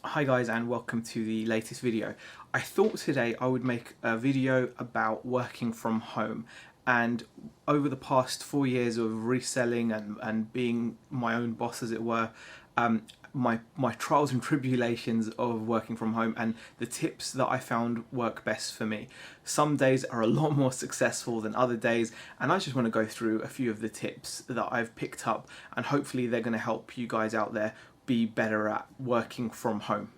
Hi guys, and welcome to the latest video. I thought today I would make a video about working from home, and over the past 4 years of reselling and being my own boss, as it were, my trials and tribulations of working from home and the tips that I found work best for me. Some days are a lot more successful than other days, and I just want to go through a few of the tips that I've picked up, and hopefully they're going to help you guys out there be better at working from home.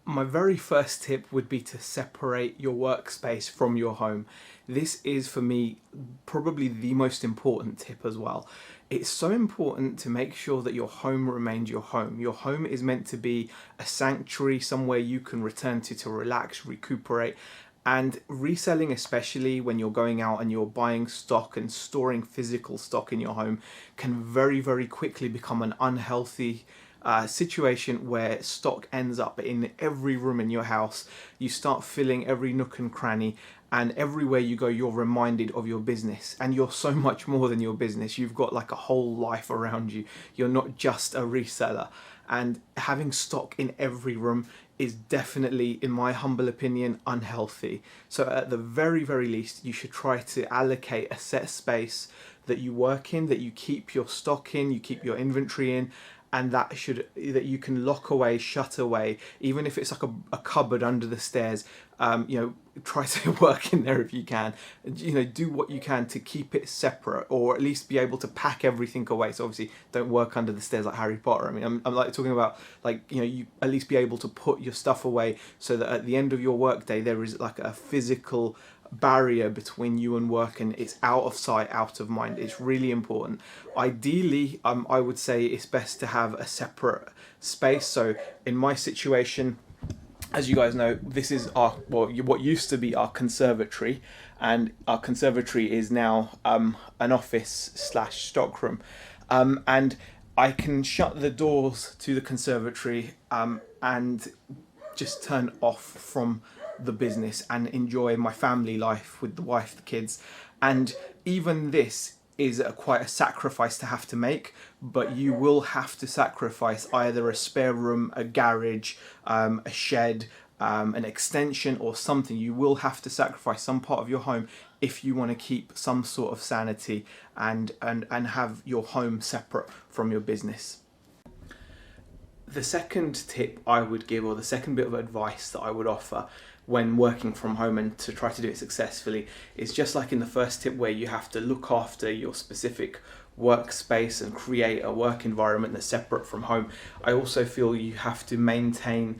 My very first tip would be to separate your workspace from your home. This is, for me, probably the most important tip as well. It's so important to make sure that your home remains your home. Your home is meant to be a sanctuary, somewhere you can return to relax, recuperate. And reselling, especially when you're going out and you're buying stock and storing physical stock in your home, can very, very quickly become an unhealthy situation where stock ends up in every room in your house. You start filling every nook and cranny, and everywhere you go you're reminded of your business, and you're so much more than your business. You've got like a whole life around you. You're not just a reseller, and having stock in every room is definitely, in my humble opinion, unhealthy. So at the very, very least, you should try to allocate a set space that you work in, that you keep your stock in, you keep your inventory in, and that you can lock away, shut away, even if it's like a cupboard under the stairs. Try to work in there if you can. Do what you can to keep it separate, or at least be able to pack everything away. So obviously don't work under the stairs like Harry Potter. I mean, I'm like talking about, like, you at least be able to put your stuff away, so that at the end of your workday there is like a physical barrier between you and work, and it's out of sight, out of mind. It's really important. Ideally, I would say it's best to have a separate space. So in my situation, as you guys know, this is what used to be our conservatory, and our conservatory is now an office slash stockroom, and I can shut the doors to the conservatory and just turn off from the business and enjoy my family life with the wife, the kids. And even this is quite a sacrifice to have to make, but you will have to sacrifice either a spare room, a garage, a shed, an extension or something. You will have to sacrifice some part of your home if you want to keep some sort of sanity and have your home separate from your business. The second tip I would give, or the second bit of advice that I would offer when working from home and to try to do it successfully, is just like in the first tip, where you have to look after your specific workspace and create a work environment that's separate from home. I also feel you have to maintain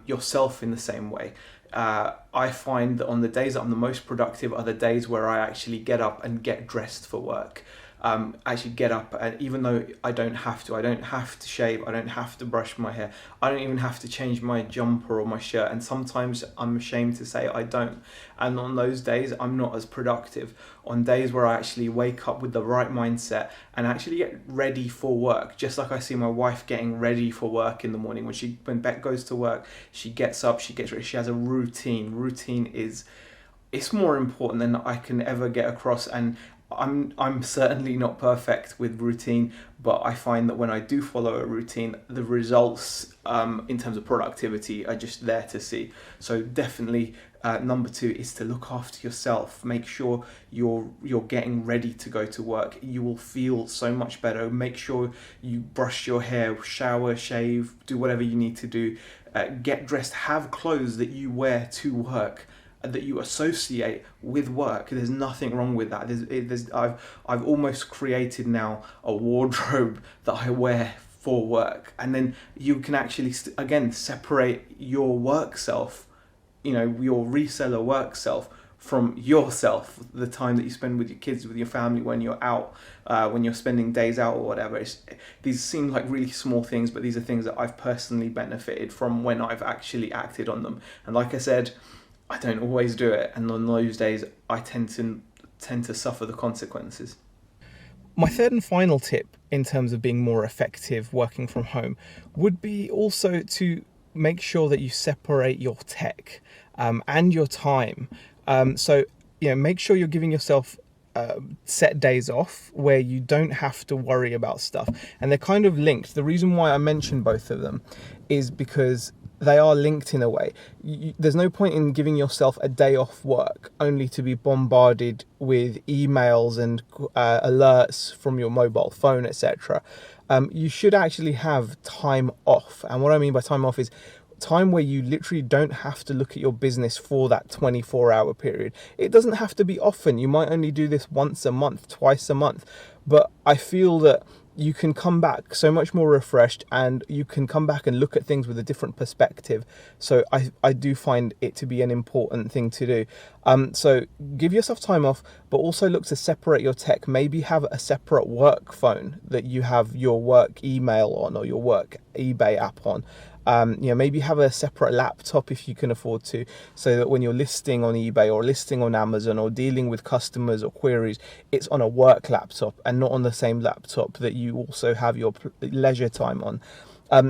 yourself in the same way. I find that on the days that I'm the most productive are the days where I actually get up and get dressed for work. Actually get up, and even though I don't have to shave, I don't have to brush my hair, I don't even have to change my jumper or my shirt, and sometimes I'm ashamed to say I don't. And on those days I'm not as productive. On days where I actually wake up with the right mindset and actually get ready for work, just like I see my wife getting ready for work in the morning. When Beck goes to work, she gets up, she gets ready, she has a routine. It's more important than I can ever get across. And I'm certainly not perfect with routine, but I find that when I do follow a routine, the results in terms of productivity are just there to see. So definitely, number 2 is to look after yourself. Make sure you're getting ready to go to work. You will feel so much better. Make sure you brush your hair, shower, shave, do whatever you need to do. Get dressed, have clothes that you wear to work, that you associate with work. There's nothing wrong with that. I've almost created now a wardrobe that I wear for work, and then you can actually again separate your work self, your reseller work self, from yourself, the time that you spend with your kids, with your family, when you're out, when you're spending days out or whatever. These seem like really small things, but these are things that I've personally benefited from when I've actually acted on them. And like I said, I don't always do it, and on those days I tend to suffer the consequences. My third and final tip in terms of being more effective working from home would be also to make sure that you separate your tech and your time. So make sure you're giving yourself set days off where you don't have to worry about stuff, and they're kind of linked. The reason why I mention both of them is because they are linked in a way. There's no point in giving yourself a day off work only to be bombarded with emails and alerts from your mobile phone, etc. You should actually have time off, and what I mean by time off is time where you literally don't have to look at your business for that 24-hour period. It doesn't have to be often. You might only do this once a month, twice a month, but I feel that you can come back so much more refreshed, and you can come back and look at things with a different perspective. So I do find it to be an important thing to do. So give yourself time off, but also look to separate your tech. Maybe have a separate work phone that you have your work email on, or your work eBay app on. Maybe have a separate laptop if you can afford to, so that when you're listing on eBay or listing on Amazon or dealing with customers or queries, it's on a work laptop and not on the same laptop that you also have your leisure time on.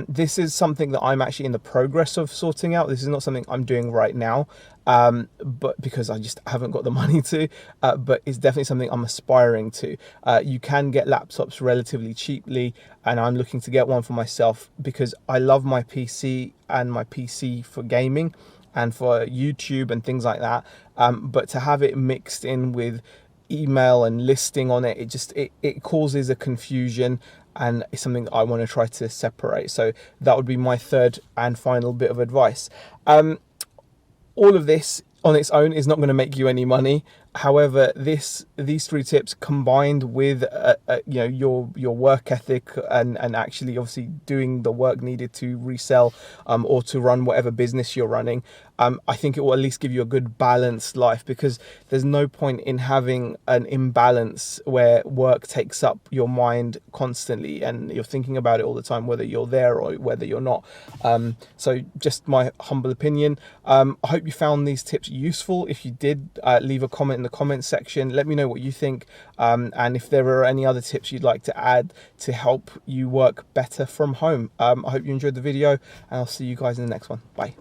This is something that I'm actually in the progress of sorting out. This is not something I'm doing right now, but because I just haven't got the money to, but it's definitely something I'm aspiring to. You can get laptops relatively cheaply, and I'm looking to get one for myself because I love my PC and my PC for gaming and for YouTube and things like that. But to have it mixed in with email and listing on it, it causes a confusion, and it's something that I want to try to separate. So that would be my third and final bit of advice. All of this on its own is not going to make you any money. However, these three tips combined with your work ethic and actually obviously doing the work needed to resell or to run whatever business you're running, I think it will at least give you a good balanced life, because there's no point in having an imbalance where work takes up your mind constantly and you're thinking about it all the time, whether you're there or whether you're not. So just my humble opinion. I hope you found these tips useful. If you did, leave a comment in the comments section. Let me know what you think, and if there are any other tips you'd like to add to help you work better from home. I hope you enjoyed the video, and I'll see you guys in the next one. Bye.